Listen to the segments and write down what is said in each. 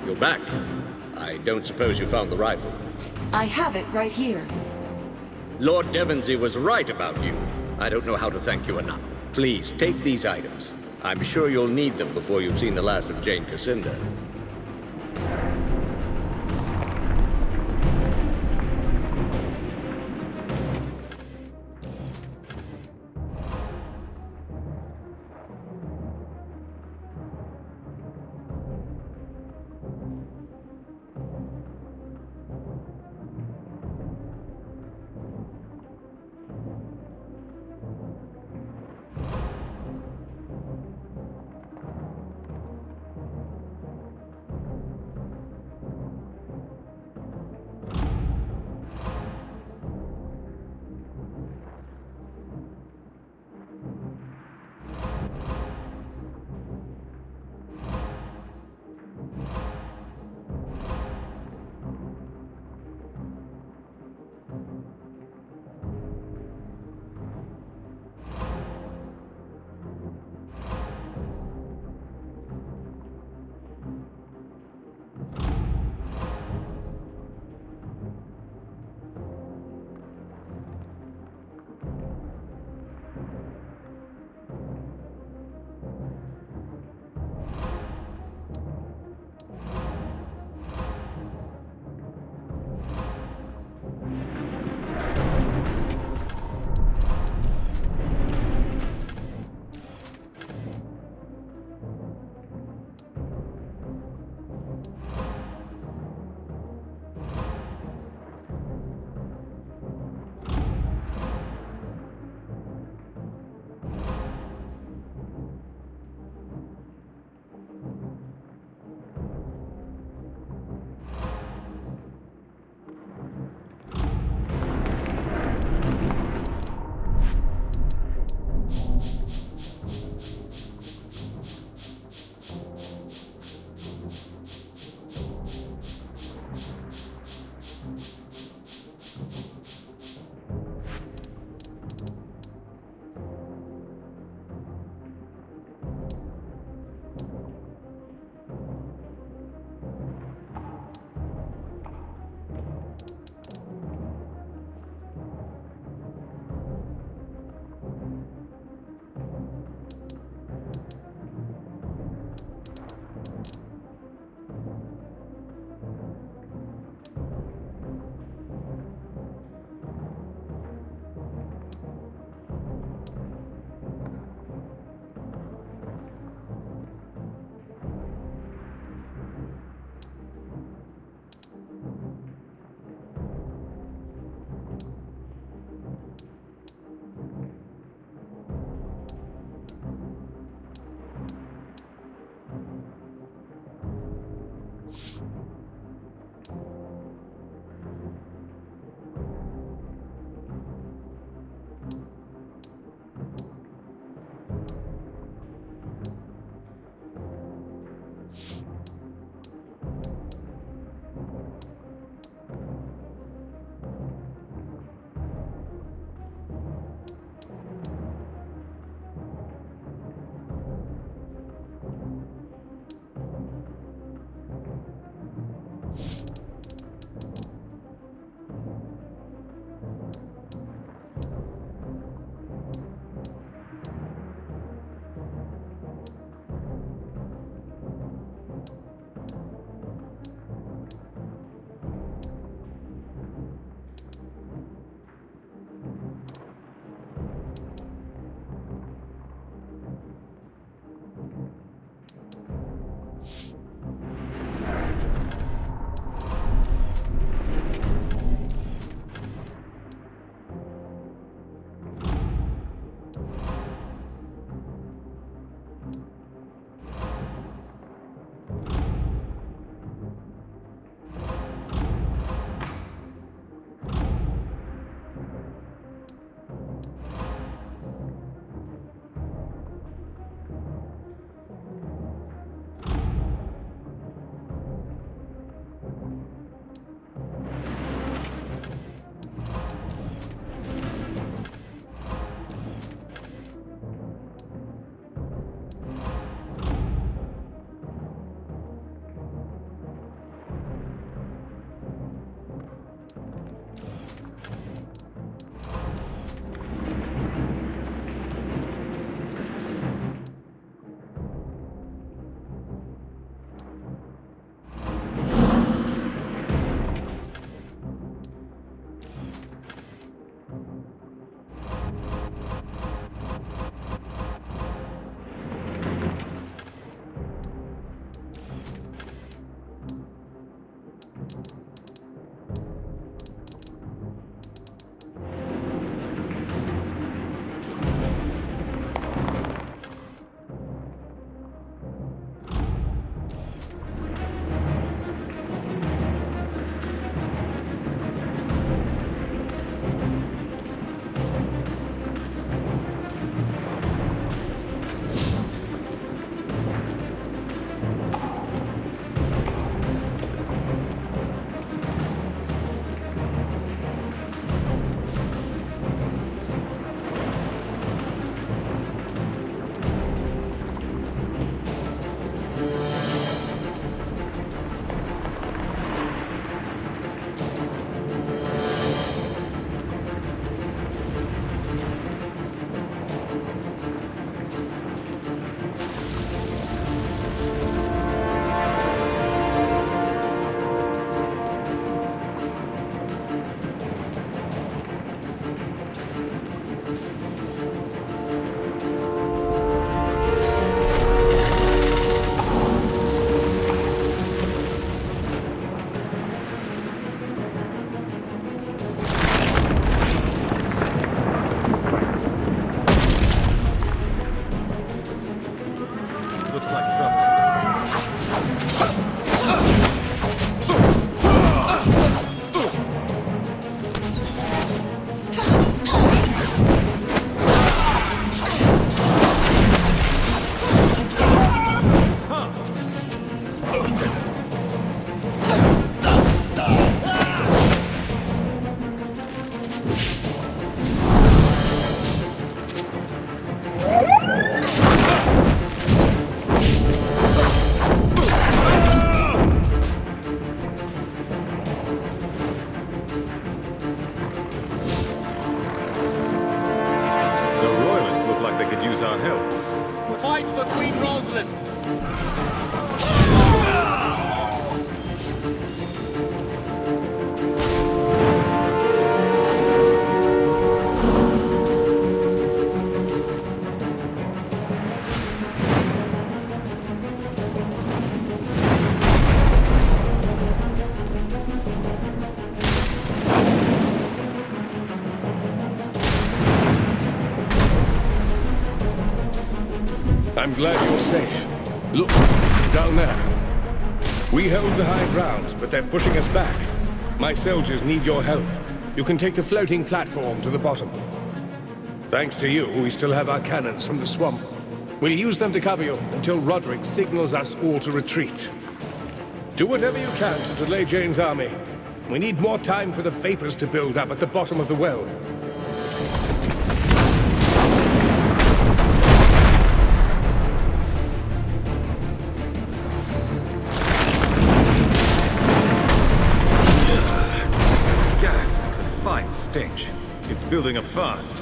You're back. I don't suppose you found the rifle. I have it right here. Lord Devonsey was right about you. I don't know how to thank you enough. Please, take these items. I'm sure you'll need them before you've seen the last of Jane Cassinda. Looks like trouble. Fight for Queen Rosalind! I'm glad you're safe. Look, down there. We held the high ground, but they're pushing us back. My soldiers need your help. You can take the floating platform to the bottom. Thanks to you, we still have our cannons from the swamp. We'll use them to cover you until Roderick signals us all to retreat. Do whatever you can to delay Jane's army. We need more time for the vapors to build up at the bottom of the well. Stench. It's building up fast.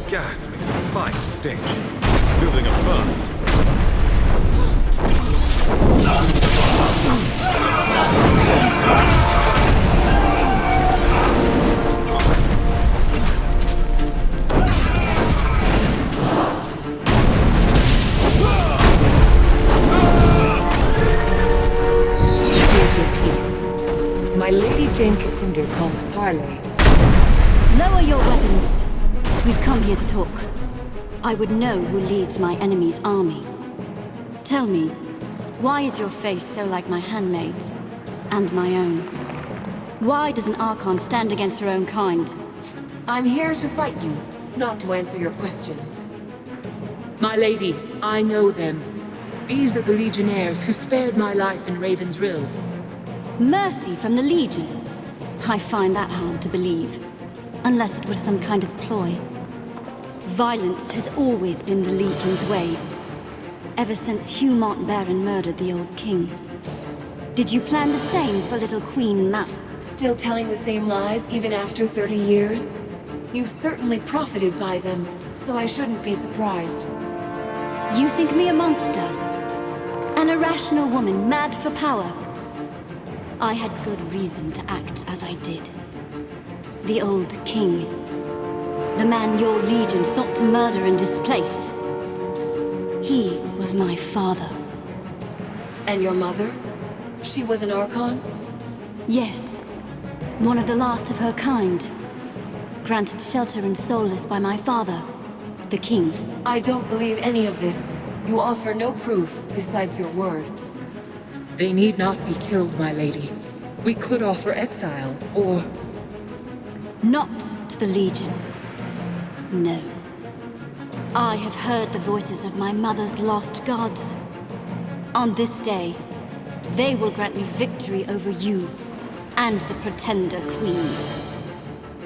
Gas makes a fine stench. It's building up fast. My Lady Jane Cassander calls parley. Lower your weapons. We've come here to talk. I would know who leads my enemy's army. Tell me, why is your face so like my handmaid's, and my own? Why does an Archon stand against her own kind? I'm here to fight you, not to answer your questions. My lady, I know them. These are the Legionnaires who spared my life in Raven's Rill. Mercy from the Legion? I find that hard to believe. Unless it was some kind of ploy. Violence has always been the Legion's way. Ever since Hugh Montbaron murdered the old king. Did you plan the same for little Queen Map? Still telling the same lies even after 30 years? You've certainly profited by them, so I shouldn't be surprised. You think me a monster? An irrational woman mad for power? I had good reason to act as I did. The old king. The man your legion sought to murder and displace. He was my father. And your mother? She was an Archon? Yes. One of the last of her kind. Granted shelter and solace by my father, the king. I don't believe any of this. You offer no proof besides your word. They need not be killed, my lady. We could offer exile, or... Not to the Legion. No. I have heard the voices of my mother's lost gods. On this day, they will grant me victory over you and the Pretender Queen.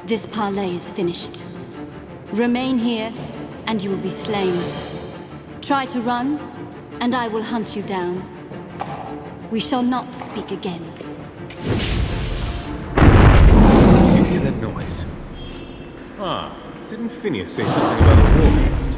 This parley is finished. Remain here, and you will be slain. Try to run, and I will hunt you down. We shall not speak again. Do you hear that noise? Ah, didn't Phineas say something about a war beast?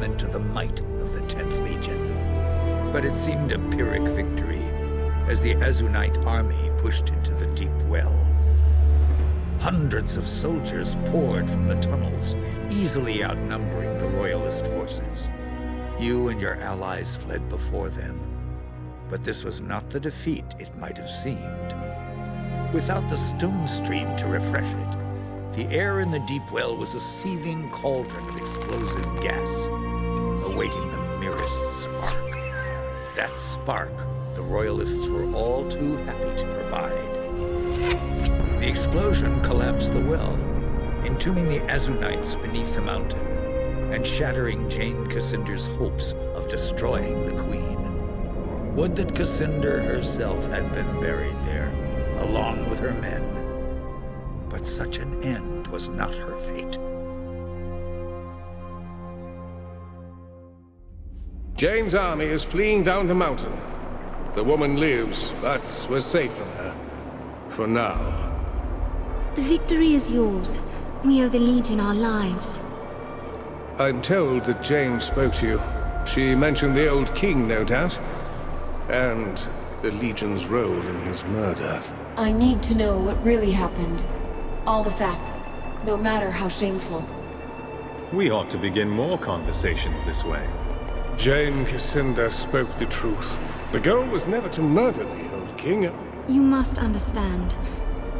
testament to the might of the 10th Legion. But it seemed a Pyrrhic victory as the Azunite army pushed into the deep well. Hundreds of soldiers poured from the tunnels, easily outnumbering the Royalist forces. You and your allies fled before them, but this was not the defeat it might have seemed. Without the stone stream to refresh it, the air in the deep well was a seething cauldron of explosive gas, awaiting the merest spark. That spark the Royalists were all too happy to provide. The explosion collapsed the well, entombing the Azunites beneath the mountain, and shattering Jane Cassinder's hopes of destroying the Queen. Would that Cassinder herself had been buried there, along with her men. But such an end was not her fate. Jane's army is fleeing down the mountain. The woman lives, but we're safe from her. For now. The victory is yours. We owe the Legion our lives. I'm told that Jane spoke to you. She mentioned the old king, no doubt. And the Legion's role in his murder. I need to know what really happened. All the facts, no matter how shameful. We ought to begin more conversations this way. Jane Cassinder spoke the truth. The goal was never to murder the old king. You must understand.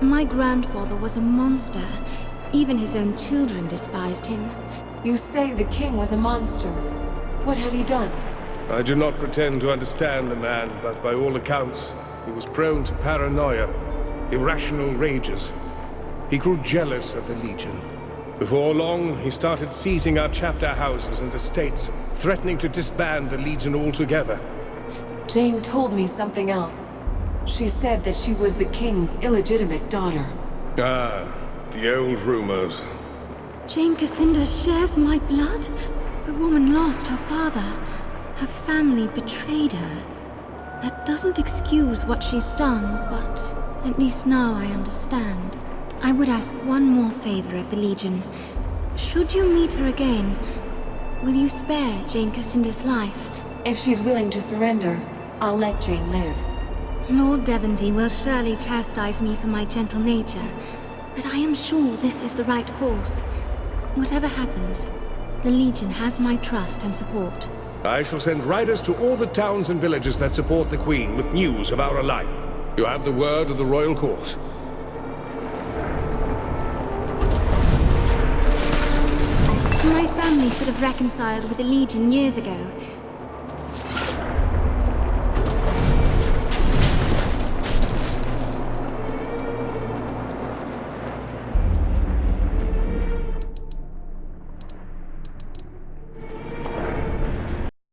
My grandfather was a monster. Even his own children despised him. You say the king was a monster. What had he done? I do not pretend to understand the man, but by all accounts, he was prone to paranoia, irrational rages. He grew jealous of the Legion. Before long, he started seizing our chapter houses and estates, threatening to disband the Legion altogether. Jane told me something else. She said that she was the king's illegitimate daughter. Ah, the old rumors. Jane Cassinder shares my blood? The woman lost her father. Her family betrayed her. That doesn't excuse what she's done, but at least now I understand. I would ask one more favor of the Legion. Should you meet her again, will you spare Jane Cassinder's life? If she's willing to surrender, I'll let Jane live. Lord Devonsey will surely chastise me for my gentle nature, but I am sure this is the right course. Whatever happens, the Legion has my trust and support. I shall send riders to all the towns and villages that support the Queen with news of our alliance. You have the word of the royal court. My family should have reconciled with the Legion years ago.